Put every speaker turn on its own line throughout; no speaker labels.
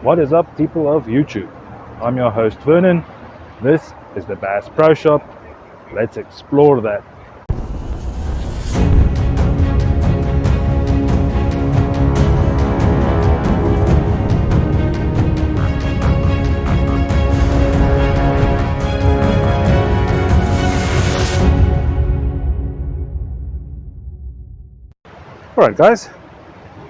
What is up, people of YouTube? I'm your host Vernon. This is the Bass Pro Shop. Let's explore that. Alright guys,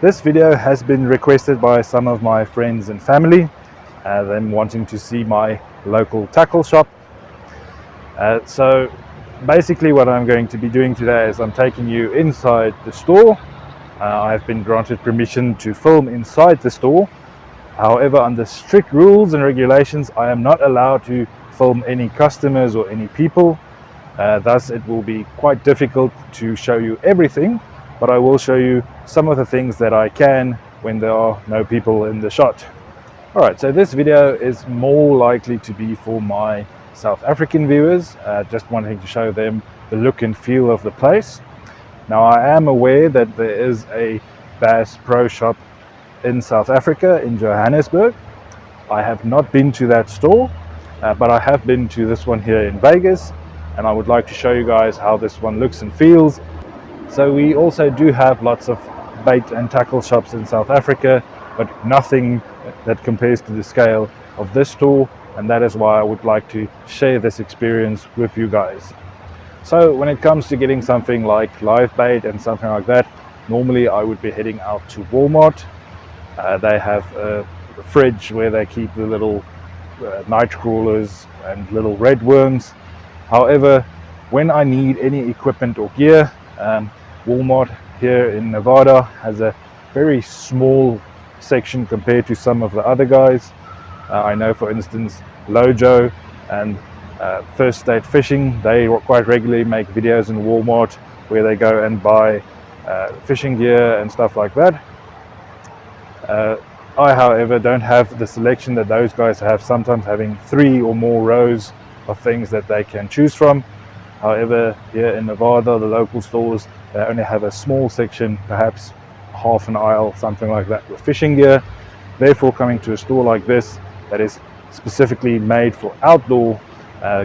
this video has been requested by some of my friends and family, them wanting to see my local tackle shop. So basically what I'm going to be doing today is I'm taking you inside the store. I've been granted permission to film inside the store. However, under strict rules and regulations, I am not allowed to film any customers or any people. Thus it will be quite difficult to show you everything, but I will show you some of the things that I can when there are no people in the shot. Alright, so this video is more likely to be for my South African viewers, just wanting to show them the look and feel of the place. Now I am aware that there is a Bass Pro Shop in South Africa, in Johannesburg. I have not been to that store, but I have been to this one here in Vegas, and I would like to show you guys how this one looks and feels. So we also do have lots of bait and tackle shops in South Africa, but nothing that compares to the scale of this store, and that is why I would like to share this experience with you guys. So when it comes to getting something like live bait and something like that, normally I would be heading out to Walmart. They have a fridge where they keep the little night crawlers and little red worms. However, when I need any equipment or gear, Walmart here in Nevada has a very small section compared to some of the other guys. I know, for instance, Lojo and First State Fishing, they quite regularly make videos in Walmart where they go and buy fishing gear and stuff like that. I, however, don't have the selection that those guys have, sometimes having 3 or more rows of things that they can choose from. However, here in Nevada, the local stores, they only have a small section, perhaps half an aisle, something like that, with fishing gear. Therefore, coming to a store like this that is specifically made for outdoor,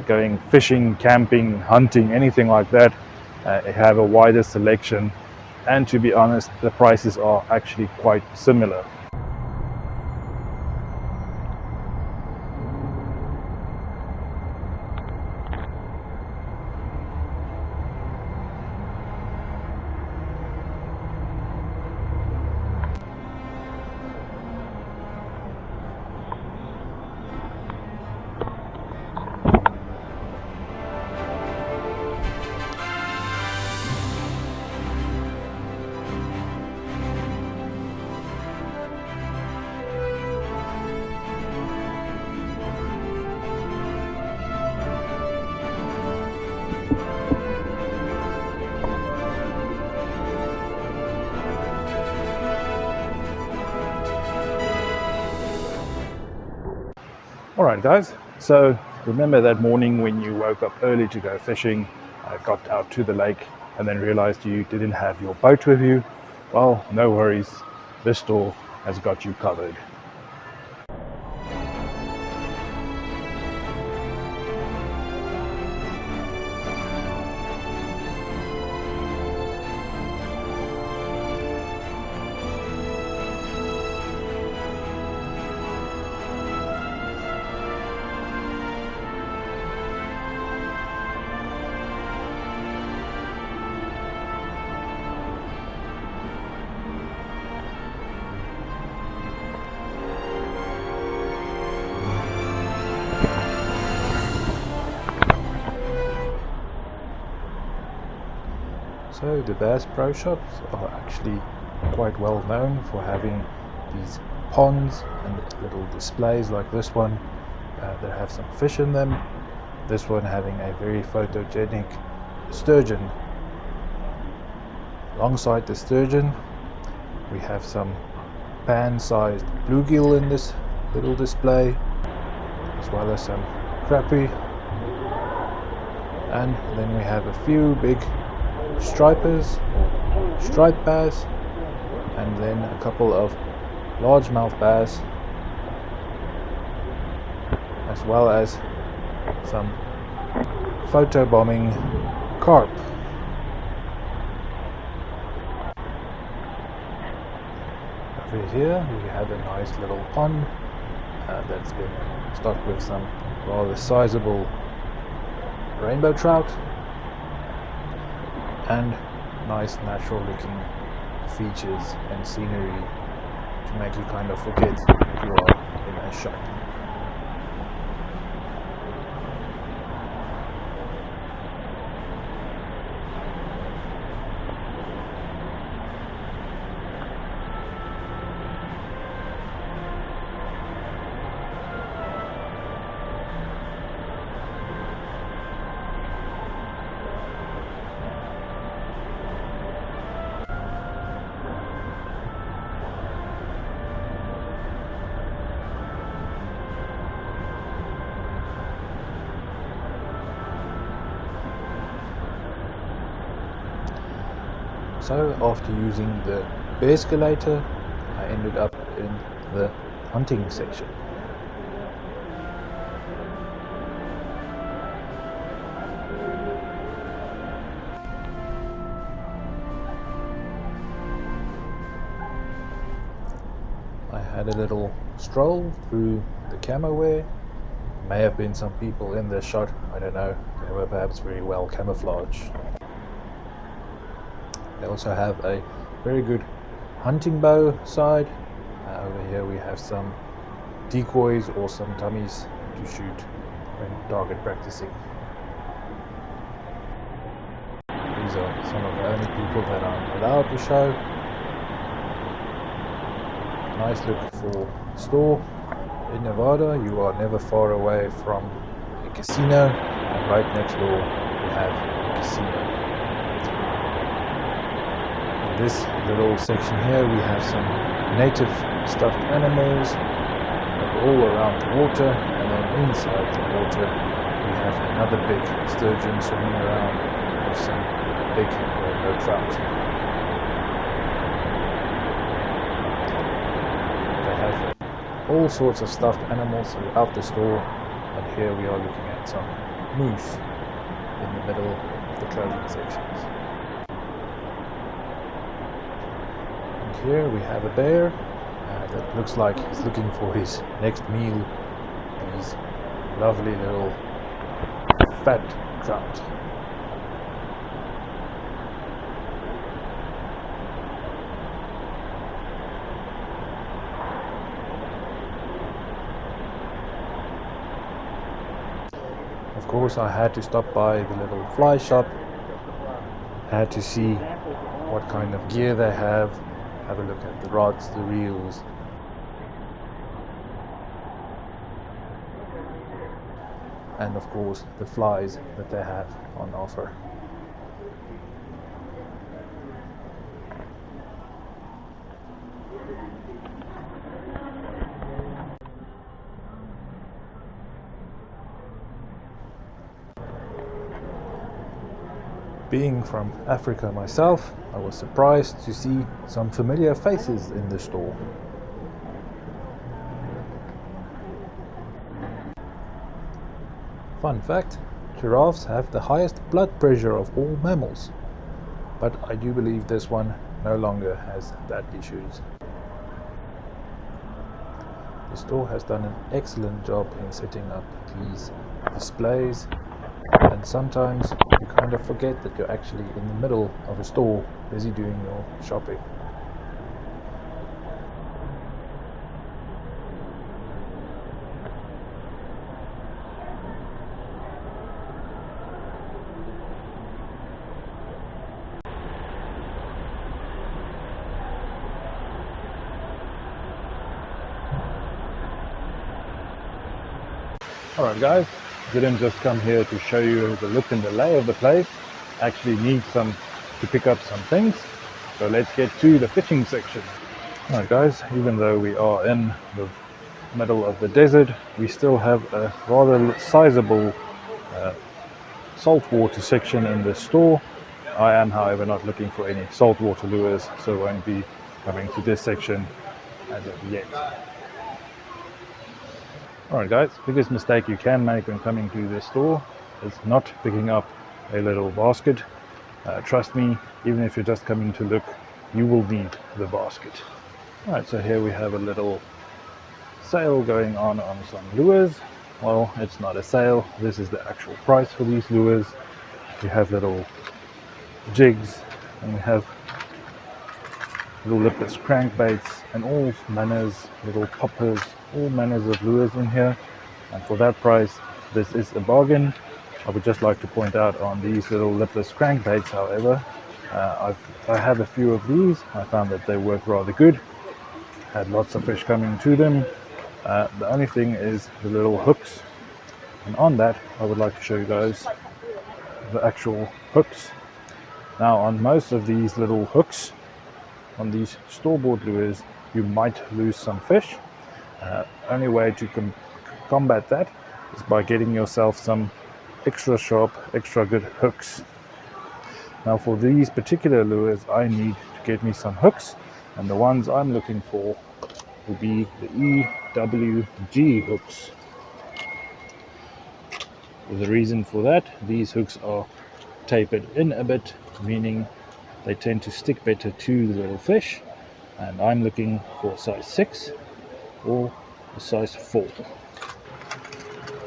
going fishing, camping, hunting, anything like that, they have a wider selection, and to be honest, the prices are actually quite similar. Alright guys, so remember that morning when you woke up early to go fishing, got out to the lake and then realized you didn't have your boat with you? Well, no worries, this store has got you covered. So the Bass Pro Shops are actually quite well known for having these ponds and little displays like this one that have some fish in them. This one having a very photogenic sturgeon. Alongside the sturgeon we have some pan-sized bluegill in this little display, as well as some crappie, and then we have a few big stripers or striped bass, and then a couple of largemouth bass as well as some photobombing carp. Over here we have a nice little pond that's been stocked with some rather sizable rainbow trout and nice natural looking features and scenery to make you kind of forget that you are in a shop. So after using the escalator, I ended up in the hunting section. I had a little stroll through the camo wear. May have been some people in this shot, I don't know, they were perhaps very well camouflaged. They also have a very good hunting bow side. Over here we have some decoys or some dummies to shoot when target practicing. These are some of the only people that I'm allowed to show. Nice look for store. In Nevada you are never far away from a casino, and right next door we have a casino. In this little section here we have some native stuffed animals all around the water, and then inside the water we have another big sturgeon swimming around with some big rainbow trout. They have all sorts of stuffed animals throughout the store, and here we are looking at some moose in the middle of the clothing sections. Here we have a bear that looks like he's looking for his next meal. These lovely little fat trout. Of course I had to stop by the little fly shop. I had to see what kind of gear they have a look at the rods, the reels, and of course the flies that they have on offer. Being from Africa myself, I was surprised to see some familiar faces in the store. Fun fact, giraffes have the highest blood pressure of all mammals, but I do believe this one no longer has that issues. The store has done an excellent job in setting up these displays, and sometimes you kind of forget that you're actually in the middle of a store busy doing your shopping. Alright guys, didn't just come here to show you the look and the lay of the place. Actually need to pick up some things. So let's get to the fishing section. Alright guys, even though we are in the middle of the desert, we still have a rather sizable saltwater section in the store. I am however not looking for any saltwater lures, so won't be coming to this section as of yet. Alright guys, biggest mistake you can make when coming to this store is not picking up a little basket. Trust me, even if you're just coming to look, you will need the basket. Alright, so here we have a little sale going on some lures. Well, it's not a sale, this is the actual price for these lures. We have little jigs and we have little lipless crankbaits and all manners, little poppers, all manners of lures in here, and for that price this is a bargain. I would just like to point out on these little lipless crankbaits, however, I have a few of these. I found that they work rather good, had lots of fish coming to them. The only thing is the little hooks, and on that I would like to show you guys the actual hooks. Now on most of these little hooks on these store-bought lures you might lose some fish. Only way to combat that is by getting yourself some extra sharp, extra good hooks. Now for these particular lures I need to get me some hooks, and the ones I'm looking for will be the EWG hooks. The reason for that, these hooks are tapered in a bit, meaning they tend to stick better to the little fish, and I'm looking for size 6 or a size 4.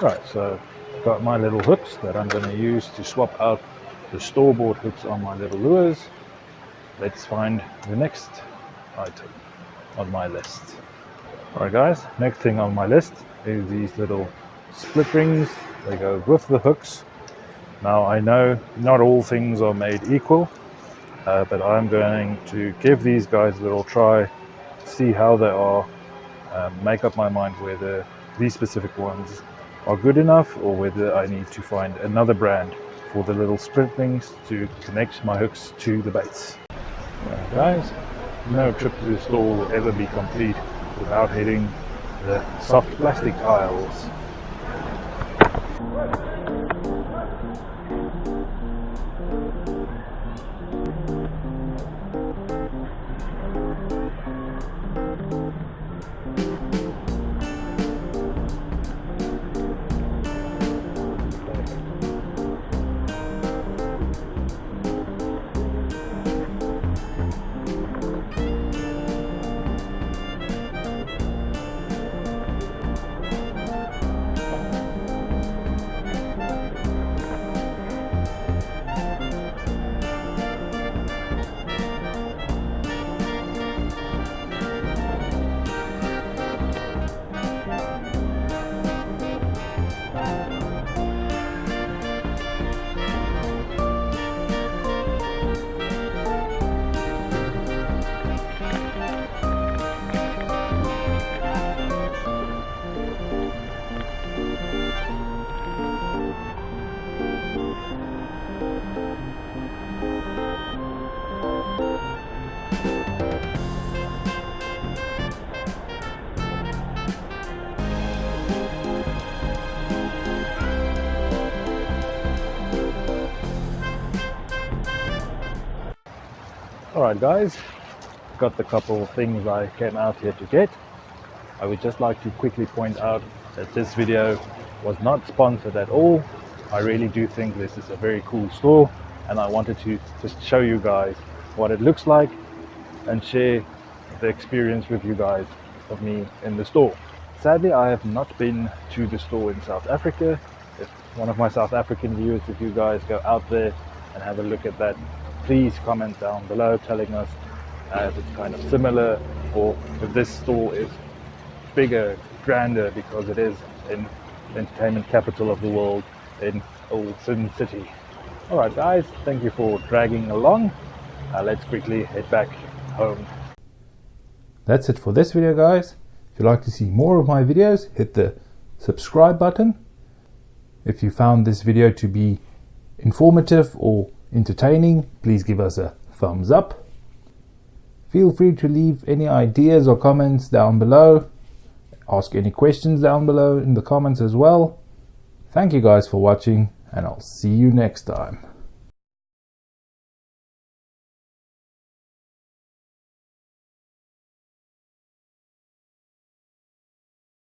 Right, so got my little hooks that I'm going to use to swap out the store-bought hooks on my little lures. Let's find the next item on my list. Alright guys, next thing on my list is these little split rings. They go with the hooks. Now I know not all things are made equal, but I'm going to give these guys a little try, see how they are, make up my mind whether these specific ones are good enough or whether I need to find another brand for the little split rings to connect my hooks to the baits. Right, guys, no trip to the store will ever be complete without hitting the soft plastic aisles. Alright guys, got the couple of things I came out here to get. I would just like to quickly point out that this video was not sponsored at all. I really do think this is a very cool store, and I wanted to just show you guys what it looks like and share the experience with you guys of me in the store. Sadly, I have not been to the store in South Africa. If one of my South African viewers, if you guys go out there and have a look at that, please comment down below telling us if it's kind of similar or if this store is bigger, grander, because it is in the entertainment capital of the world in Old Sin City. Alright guys, thank you for dragging along. Let's quickly head back home. That's it for this video guys. If you'd like to see more of my videos, hit the subscribe button. If you found this video to be informative or entertaining, please give us a thumbs up. Feel free to leave any ideas or comments down below. Ask any questions down below in the comments as well. Thank you guys for watching, and I'll see you next time.